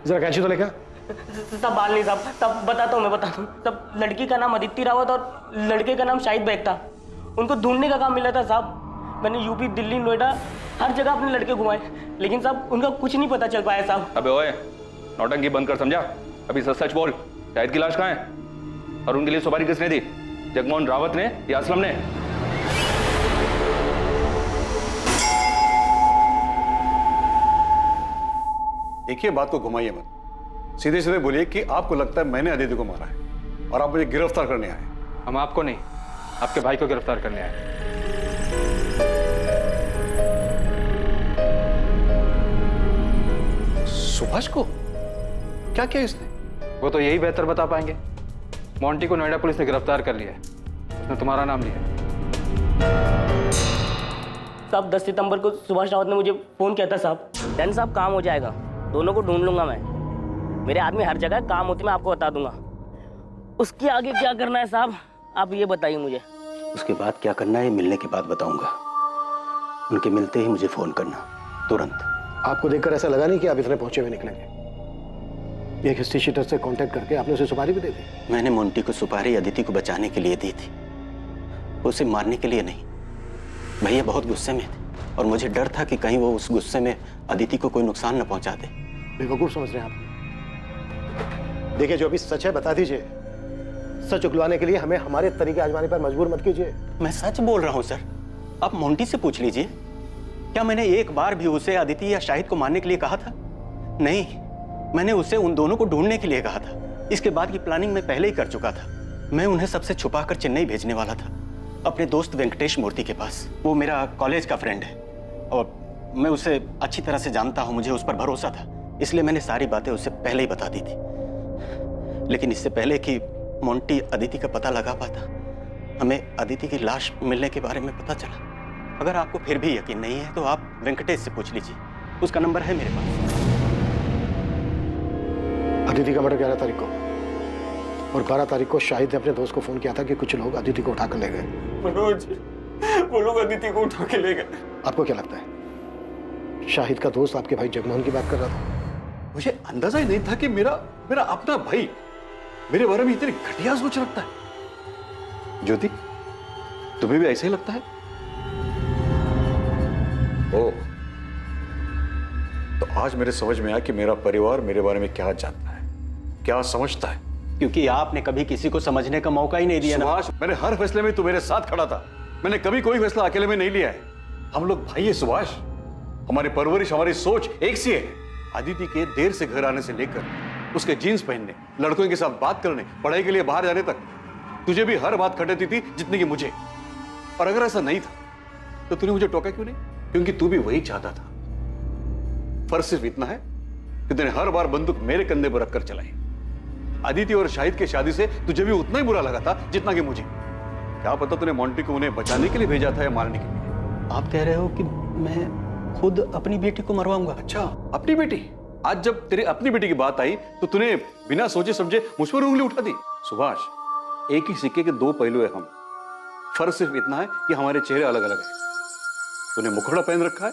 जरा कैंची तो लेकर। सब बाल नहीं साहब, सब बताता हूँ, मैं बताता हूँ। सब लड़की का नाम अदिति रावत और लड़के का नाम शाहिद बेग था। उनको ढूंढने का काम मिला था साहब। मैंने यूपी, दिल्ली, नोएडा हर जगह अपने लड़के घुमाए, लेकिन साहब उनका कुछ नहीं पता चल पाया साहब। अबे ओए, नौटंकी बंद कर, समझा? अभी सच सच बोल, शाहिद की लाश कहाँ है? और उनके लिए सुपारी किसने दी? जगमोहन रावत ने या असलम ने? देखिए, बात को घुमाइए मत, सीधे सीधे बोलिए कि आपको लगता है मैंने अदिति को मारा है और आप मुझे गिरफ्तार करने आए। हम आपको नहीं, आपके भाई को गिरफ्तार करने आए। सुभाष को क्या किया इसने? वो तो यही बेहतर बता पाएंगे। मोंटी को नोएडा पुलिस ने गिरफ्तार कर लिया है, उसने तुम्हारा नाम लिया। साहब 10 सितंबर को सुभाष रावत ने मुझे फोन किया था साहब। डन साहब, काम हो जाएगा, दोनों को ढूंढ लूंगा मैं। मेरे आदमी हर जगह काम होती, मैं आपको बता दूंगा। उसके आगे क्या करना है साहब, आप ये बताइए मुझे। उसके बाद क्या करना है मिलने के बाद बताऊंगा। उनके मिलते ही मुझे फोन करना, तुरंत। आपको देखकर ऐसा लगा नहीं कि आप इतने पहुंचे हुए निकलेंगे। एक हिस्ट्री शीटर से कांटेक्ट करके आपने उसे सुपारी भी दे दी। मैंने मोंटी को सुपारी अदिति को बचाने के लिए दी थी, उसे मारने के लिए नहीं। भैया बहुत गुस्से में थे और मुझे डर था कि कहीं वो उस गुस्से में अदिति को कोई नुकसान न पहुंचा दे। बेवकूफ समझ रहे हैं आप। देखिए, जो अभी सच है बता दीजिए। सच उगलवाने के लिए हमें हमारे तरीके आजमाने पर मजबूर मत कीजिए। मैं सच बोल रहा हूं सर, आप मोंटी से पूछ लीजिए। क्या मैंने एक बार भी उसे अदिति या शाहिद को मारने के लिए कहा था? नहीं, मैंने उसे उन दोनों को ढूंढने के लिए कहा था। इसके बाद की प्लानिंग मैं पहले ही कर चुका था। मैं उन्हें सबसे छुपाकर चेन्नई भेजने वाला था, अपने दोस्त वेंकटेश मूर्ति के पास। वो मेरा कॉलेज का फ्रेंड है और मैं उसे अच्छी तरह से जानता हूं, मुझे उस पर भरोसा था, इसलिए मैंने सारी बातें उसे पहले ही बता दी थी। लेकिन इससे पहले कि मोंटी अदिति का पता लगा पाता, हमें अदिति की लाश मिलने के बारे में पता चला। अगर आपको फिर भी यकीन नहीं है तो आप वेंकटेश से पूछ लीजिए, उसका नंबर है मेरे पास। अदिति का मर्डर 11 तारीख को और 12 तारीख को शाहिद ने अपने दोस्त को फोन किया था कि कुछ लोग अदिति को उठाकर ले गए। मनोज, वो लोग अदिति को उठा के ले गए। आपको क्या लगता है शाहिद का दोस्त आपके भाई जगमोहन की बात कर रहा था? मुझे अंदाजा ही नहीं था कि मेरा अपना भाई मेरे बारे में इतनी घटिया सोच रखता है। ज्योति, तुम्हें भी ऐसा ही लगता है? ओ, तो आज मेरे समझ में आया कि मेरा परिवार मेरे बारे में क्या जानता है, क्या समझता है। क्योंकि आपने कभी किसी को समझने का मौका ही नहीं दिया ना। सुभाष, मैंने हर फैसले में तू मेरे साथ खड़ा था। मैंने कभी कोई फैसला अकेले में नहीं लिया है। हम लोग भाई है सुभाष, हमारी परवरिश, हमारी सोच एक सी है। अदिति के देर से घर आने से लेकर उसके जीन्स पहनने, लड़कों के साथ बात करने, पढ़ाई के लिए बाहर जाने तक तुझे भी हर बात खटती थी जितनी कि मुझे। और अगर ऐसा नहीं था तो तूने मुझे टोका क्यों नहीं? क्योंकि तू भी वही चाहता था। फर्क सिर्फ इतना है कि तूने हर बार बंदूक मेरे कंधे पर रखकर चलाई। अदिति और शाहिद की शादी से तुझे भी उतना ही बुरा लगा था जितना कि मुझे। क्या पता तूने मोंटी को उन्हें बचाने के लिए भेजा था या मारने के लिए। आप कह रहे हो कि मैं खुद अपनी बेटी को मरवाऊंगा? अच्छा, अपनी बेटी? आज जब तेरी अपनी बेटी की बात आई तो तूने बिना सोचे समझे मुझ पर उंगली उठा दी। सुभाष, एक ही सिक्के के दो पहलू है हम। फर्क सिर्फ इतना है कि हमारे चेहरे अलग अलग हैं। तूने मुखड़ा पहन रखा है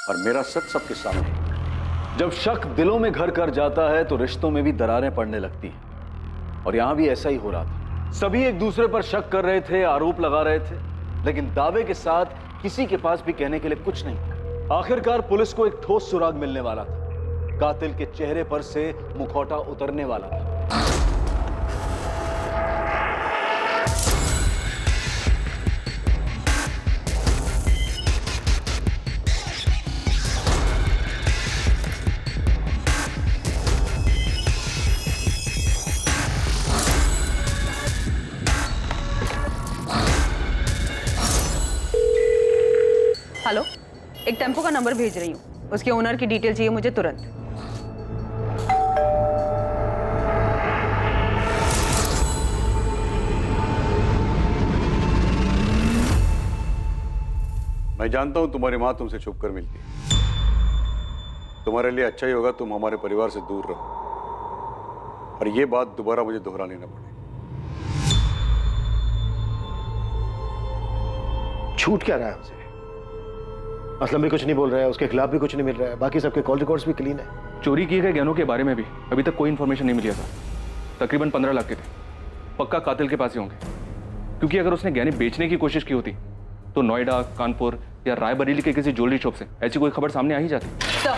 और मेरा सच सबके सामने है। जब शक दिलों में घर कर जाता है तो रिश्तों में भी दरारें पड़ने लगती हैं, और यहां भी ऐसा ही हो रहा था। सभी एक दूसरे पर शक कर रहे थे, आरोप लगा रहे थे, लेकिन दावे के साथ किसी के पास भी कहने के लिए कुछ नहीं। आखिरकार पुलिस को एक ठोस सुराग मिलने वाला था। कातिल के चेहरे पर से मुखौटा उतरने वाला था। हेलो, एक टेम्पो का नंबर भेज रही हूँ, उसके ओनर की डिटेल चाहिए मुझे तुरंत। मैं जानता हूं तुम्हारी मां तुमसे छुप कर मिलती है। तुम्हारे लिए अच्छा ही होगा तुम हमारे परिवार से दूर रहो और ये बात दोबारा मुझे दोहरानी न पड़े। छूट क्या रहा है हमसे? असलम भी कुछ नहीं बोल रहा है, उसके खिलाफ भी कुछ नहीं मिल रहा है, बाकी सबके कॉल रिकॉर्ड्स भी क्लीन है। चोरी किए गए गहनों के बारे में भी अभी तक कोई इन्फॉर्मेशन नहीं मिली है सर। तकरीबन 15 लाख के थे, पक्का कातिल के पास ही होंगे, क्योंकि अगर उसने गहने बेचने की कोशिश की होती तो नोएडा, कानपुर या रायबरेली के किसी ज्वेलरी शॉप से ऐसी कोई खबर सामने आ ही जाती। सर,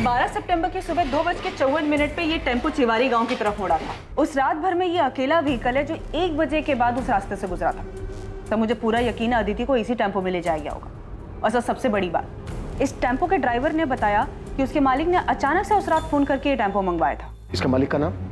12 सितंबर की सुबह 2:54 पे ये टेम्पो चिवारी गांव की तरफ मुड़ा था। उस रात भर में ये अकेला व्हीकल है जो 1 बजे के बाद उस रास्ते से गुजरा था। तो मुझे पूरा यकीन है अदिति को इसी टेम्पो में ले जाया गया होगा। और सर, सबसे बड़ी बात, इस टेम्पो के ड्राइवर ने बताया कि उसके मालिक ने अचानक से उस रात फोन करके ये टेम्पो मंगवाया था। इसका मालिक का नाम?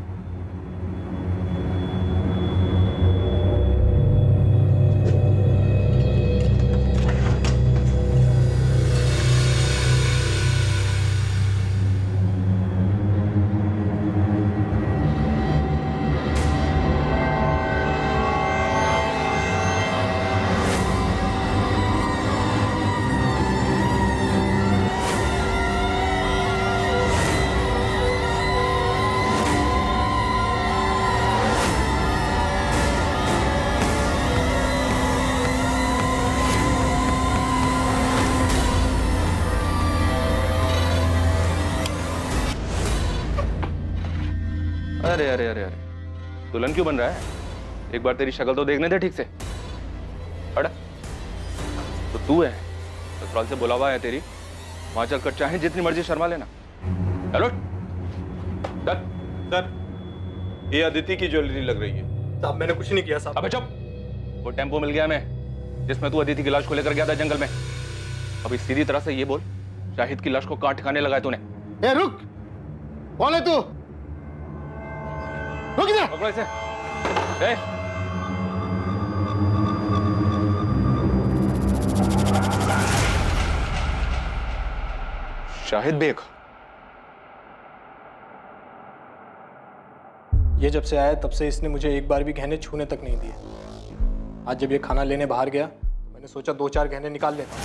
अरे अरे अरे अरे, दुल्हन क्यों बन रहा है? एक बार तेरी शक्ल तो देखने दे ठीक से। अड़ा तो तू है, ससुराल से बुलावा है तेरी, वहां चलकर चाहे जितनी मर्जी शर्मा लेना। चलो सर, ये अदिति की ज्वेलरी लग रही है। साहब, मैंने कुछ नहीं किया साहब। अबे चुप, वो टेम्पो मिल गया हमें जिसमें तू अदिति की लाश को लेकर गया था जंगल में। अभी सीधी तरह से ये बोल, शाहिद की लाश को कहां ठिकाने लगाया तूने? ए रुक, कौन है तू? रुक इधर। पकड़ो इसे। ए शाहिद बेग, ये जब से आया तब से इसने मुझे एक बार भी गहने छूने तक नहीं दिए। आज जब ये खाना लेने बाहर गया, मैंने सोचा 2-4 गहने निकाल लेता।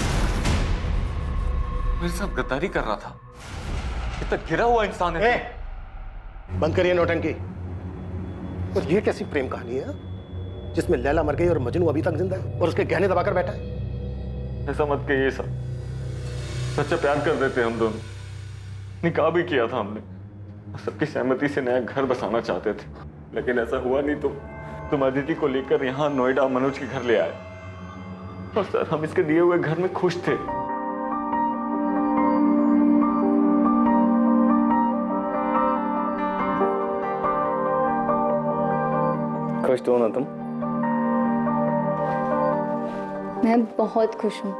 मेरे साथ गद्दारी कर रहा था। इतना गिरा हुआ इंसान है। बंद करिए नौटंकी। और ये कैसी प्रेम कहानी है जिसमें लैला मर गई और मजनू अभी तक जिंदा है और उसके गहने दबाकर बैठा है? ऐसा मत कहिए सर, सच्चा प्यार कर देते हम दोनों। निकाह भी किया था हमने, सबकी सहमति से नया घर बसाना चाहते थे, लेकिन ऐसा हुआ नहीं। तो तुम अदिति को लेकर यहाँ नोएडा मनोज के घर ले आए। और सर, हम इसके दिए हुए घर में खुश थे। खुश तो हो ना तुम? मैं बहुत खुश हूँ।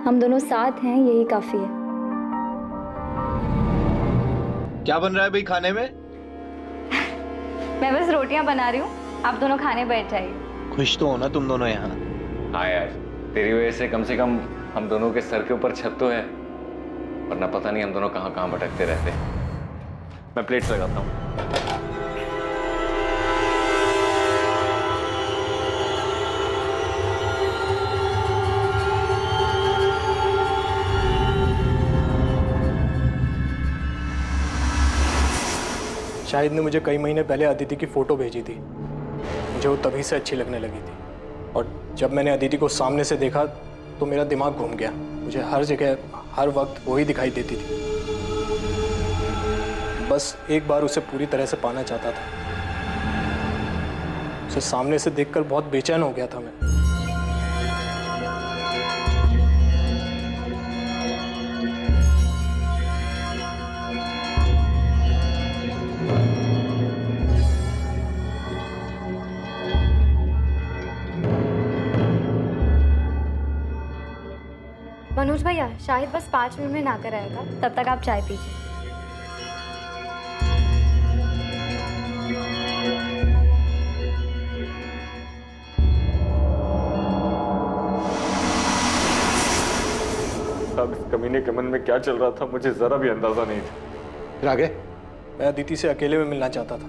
हम दोनों साथ हैं, यही काफी है। क्या बन रहा है भाई खाने में? मैं बस रोटियां बना रही हूँ, आप दोनों खाने बैठ जाइए। खुश तो हो ना तुम दोनों यहाँ? हाँ यार, तेरी वजह से कम हम दोनों के सर के ऊपर छत तो है, वरना पता नहीं हम दोनों कहाँ कहाँ भटकते रहते। मैं प्लेट्स लगाता हूँ। शाहिद ने मुझे कई महीने पहले अदिति की फ़ोटो भेजी थी। मुझे वो तभी से अच्छी लगने लगी थी, और जब मैंने अदिति को सामने से देखा तो मेरा दिमाग घूम गया। मुझे हर जगह हर वक्त वही दिखाई देती थी। बस एक बार उसे पूरी तरह से पाना चाहता था। उसे सामने से देखकर बहुत बेचैन हो गया था मैं। मनोज भैया, शाहिद बस 5 मिनट में नहाकर आएगा, तब तक आप चाय पीजिए। अब इस कमीने के मन में क्या चल रहा था मुझे जरा भी अंदाजा नहीं था। फिर आगे? मैं अदिति से अकेले में मिलना चाहता था,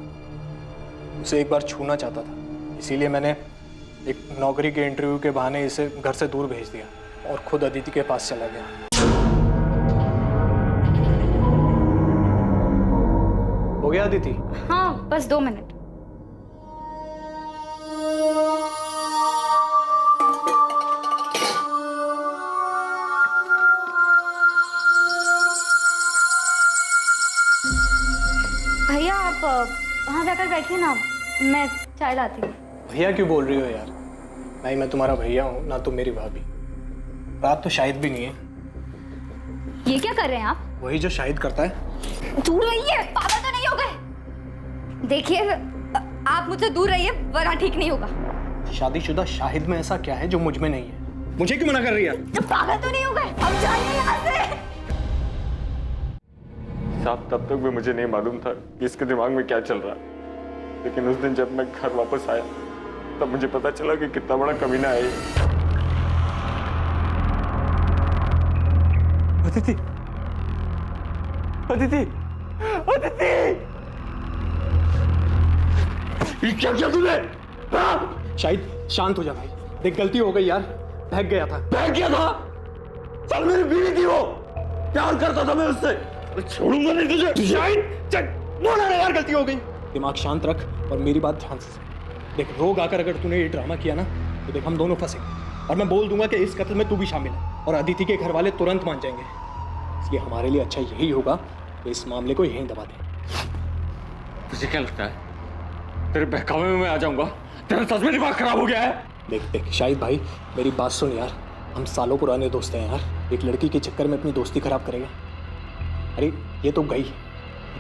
उसे एक बार छूना चाहता था। इसीलिए मैंने एक नौकरी के इंटरव्यू के बहाने इसे घर से दूर भेज दिया और खुद अदिति के पास चला गया। हो गया अदिति? हाँ, बस 2 मिनट। वहाँ जाकर बैठिए ना, मैं चाय लाती हूँ। भैया क्यों बोल रही हो यार? नहीं, मैं तुम्हारा भैया हूँ ना तुम मेरी भाभी। रात तो शाहिद भी नहीं है। ये क्या कर रहे हैं आप? वही जो शाहिद करता है। दूर रहिए, पागल तो नहीं हो गए? देखिए आप मुझसे दूर रहिए वरना ठीक नहीं होगा। शादीशुदा शाहिद में ऐसा क्या है जो मुझ में नहीं है? मुझे क्यों मना कर रही है? तो पागल तो नहीं हो गए? अब जाइए यहाँ से। साहब तब तक भी मुझे नहीं मालूम था कि इसके दिमाग में क्या चल रहा है, लेकिन उस दिन जब मैं घर वापस आया तब मुझे पता चला कि कितना बड़ा कमीना है ये। अदिति, अदिति, अदिति! ये क्या किया तूने? शाहिद शांत हो जा भाई, देख गलती हो गई यार, बहक गया था। बहक गया था? साल मेरी बीवी थी वो, प्यार करता था मैं उससे, छोड़ूंगा नहीं तुझे। शाहिद चल, बोला ना यार गलती हो गई। दिमाग शांत रख और मेरी बात ध्यान से सुन। देख रोग आकर अगर तूने ये ड्रामा किया ना तो देख हम दोनों फंसेंगे और मैं बोल दूंगा कि इस कत्ल में तू भी शामिल है और अदिति के घर वाले तुरंत मान जाएंगे। इसलिए हमारे लिए अच्छा यही होगा कि इस मामले को यहीं दबा दें। तुझे क्या लगता है तेरे बहकावे में मैं आ जाऊंगा? तेरा सच में दिमाग खराब हो गया है? देख देख शाहिद भाई, मेरी बात सुन यार, हम सालों पुराने दोस्त हैं यार। एक लड़की के चक्कर में अपनी दोस्ती खराब करेगा? अरे ये तो गई,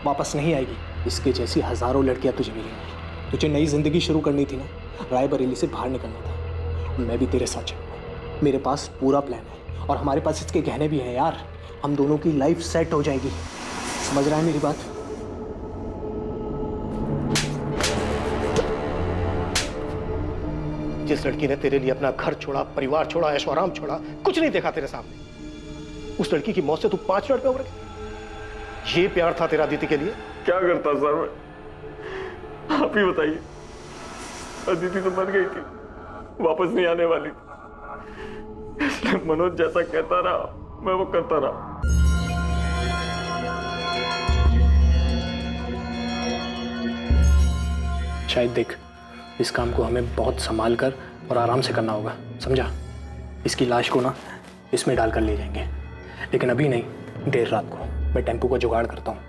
वापस नहीं आएगी। इसके जैसी हजारों लड़कियां तुझे मिलेंगी। तुझे नई जिंदगी शुरू करनी थी ना, रायबरेली से बाहर निकलना था। मैं भी तेरे साथ चलूंगा। मेरे पास पूरा प्लान है और हमारे पास इसके गहने भी हैं यार। हम दोनों की लाइफ सेट हो जाएगी। समझ रहा है मेरी बात? जिस लड़की ने तेरे लिए अपना घर छोड़ा, परिवार छोड़ा, ऐशो आराम छोड़ा, कुछ नहीं देखा तेरे सामने, उस लड़की की मौत से तू 5 मिनट में उबर गया। ये प्यार था तेरा अदिति के लिए? क्या करता सर मैं? आप ही बताइए। अदिति तो मर गई थी, वापस नहीं आने वाली थी, इसलिए मनोज जैसा कहता रहा मैं वो करता रहा। शायद देख, इस काम को हमें बहुत संभाल कर और आराम से करना होगा, समझा? इसकी लाश को ना इसमें डालकर ले जाएंगे, लेकिन अभी नहीं, देर रात को। मैं टेम्पो का जुगाड़ करता हूँ।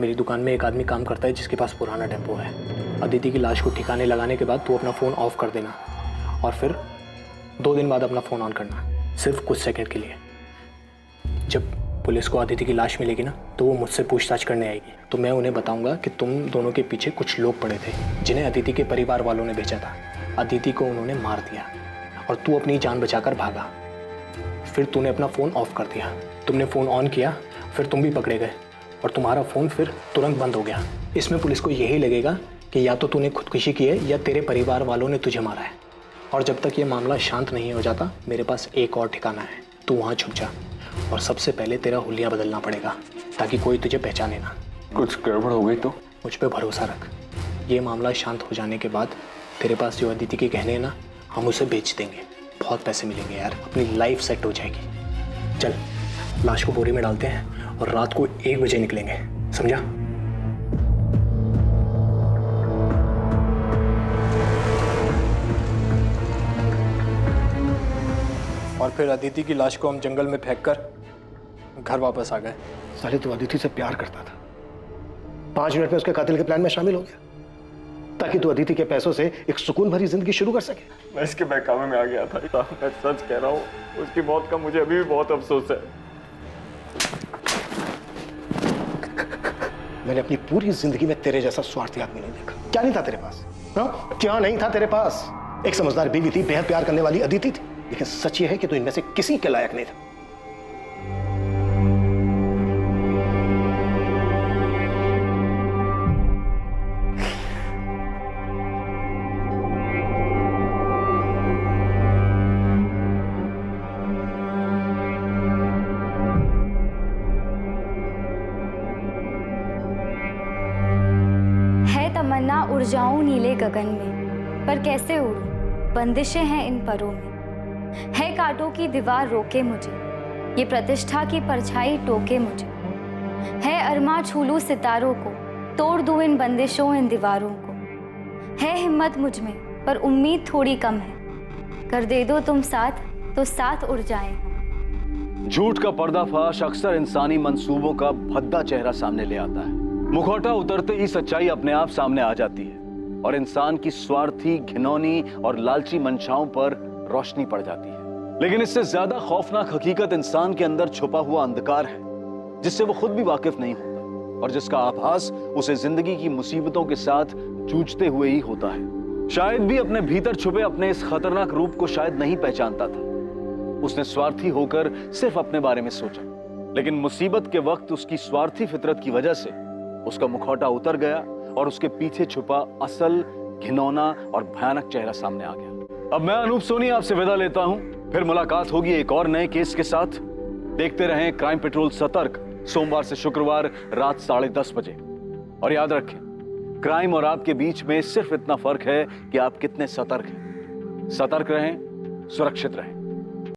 मेरी दुकान में एक आदमी काम करता है जिसके पास पुराना टेम्पो है। अदिति की लाश को ठिकाने लगाने के बाद तू अपना फ़ोन ऑफ कर देना और फिर 2 दिन बाद अपना फ़ोन ऑन करना, सिर्फ कुछ सेकंड के लिए। जब पुलिस को अदिति की लाश मिलेगी ना तो वो मुझसे पूछताछ करने आएगी, तो मैं उन्हें बताऊंगा कि तुम दोनों के पीछे कुछ लोग पड़े थे जिन्हें अदिति के परिवार वालों ने भेजा था। अदिति को उन्होंने मार दिया और तू अपनी जान बचाकर भागा। फिर तूने अपना फ़ोन ऑफ कर दिया, तुमने फ़ोन ऑन किया, फिर तुम भी पकड़े गए और तुम्हारा फ़ोन फिर तुरंत बंद हो गया। इसमें पुलिस को यही लगेगा कि या तो तूने खुदकुशी की है या तेरे परिवार वालों ने तुझे मारा है। और जब तक ये मामला शांत नहीं हो जाता, मेरे पास एक और ठिकाना है, तू वहाँ छुप जा और सबसे पहले तेरा हुलिया बदलना पड़ेगा ताकि कोई तुझे पहचाने ना। कुछ गड़बड़ हो गई तो? मुझ पे भरोसा रख। ये मामला शांत हो जाने के बाद तेरे पास जो अदिति के गहने हैं ना, हम उसे बेच देंगे, बहुत पैसे मिलेंगे यार, अपनी लाइफ सेट हो जाएगी। चल लाश को बोरी में डालते हैं और रात को 1 बजे निकलेंगे, समझा? और फिर अदिति की लाश को हम जंगल में फेंककर घर वापस आ गए। साले तू अदिति से प्यार करता था, 5 मिनट में उसके कातिल के प्लान में शामिल हो गया ताकि तू अदिति के पैसों से एक सुकून भरी जिंदगी शुरू कर सके। मैं इसके बहकावे में आ गया था। मैं सच कह रहा हूँ, उसकी मौत का मुझे अभी भी बहुत अफसोस है। मैंने अपनी पूरी जिंदगी में तेरे जैसा स्वार्थी आदमी नहीं देखा। क्या नहीं था तेरे पास? हाँ? क्या नहीं था तेरे पास? एक समझदार बीवी थी, बेहद प्यार करने वाली अदिति थी, लेकिन सच ये है कि तू इनमें से किसी के लायक नहीं था। है तमन्ना उड़ जाऊं नीले गगन में, पर कैसे उड़ूं, बंदिशें हैं इन परों में। है कांटों की दीवार रोके मुझे, ये प्रतिष्ठा की परछाई टोके मुझे। है अरमा छू लूं सितारों को, तोड़ दूं इन बंदिशों इन दीवारों को। है हिम्मत मुझ में पर उम्मीद थोड़ी कम है, कर दे दो तुम साथ तो साथ उड़ जाएं हम। झूठ का पर्दाफाश अक्सर इंसानी मंसूबों का भद्दा चेहरा सामने ले आता है। मुखौटा उतरते ही सच्चाई अपने आप सामने आ जाती है और इंसान की स्वार्थी, घिनौनी और लालची मंशाओं पर रोशनी पड़ जाती है। लेकिन इससे ज्यादा खौफनाक हकीकत इंसान के अंदर छुपा हुआ अंधकार है, जिससे वो खुद भी वाकिफ नहीं होता और जिसका आभास उसे जिंदगी की मुसीबतों के साथ जूझते हुए ही होता है। शायद भी अपने भीतर छुपे अपने इस खतरनाक रूप को शायद नहीं पहचानता था। उसने स्वार्थी होकर सिर्फ अपने बारे में सोचा, लेकिन मुसीबत के वक्त उसकी स्वार्थी फितरत की वजह से उसका मुखौटा उतर गया और उसके पीछे छुपा असल, घिनौना और भयानक चेहरा सामने आ गया। अब मैं अनूप सोनी आपसे विदा लेता हूं, फिर मुलाकात होगी एक और नए केस के साथ। देखते रहें क्राइम पेट्रोल सतर्क, सोमवार से शुक्रवार रात 10:30 बजे। और याद रखें, क्राइम और आपके बीच में सिर्फ इतना फर्क है कि आप कितने सतर्क हैं। सतर्क रहें, सुरक्षित रहें।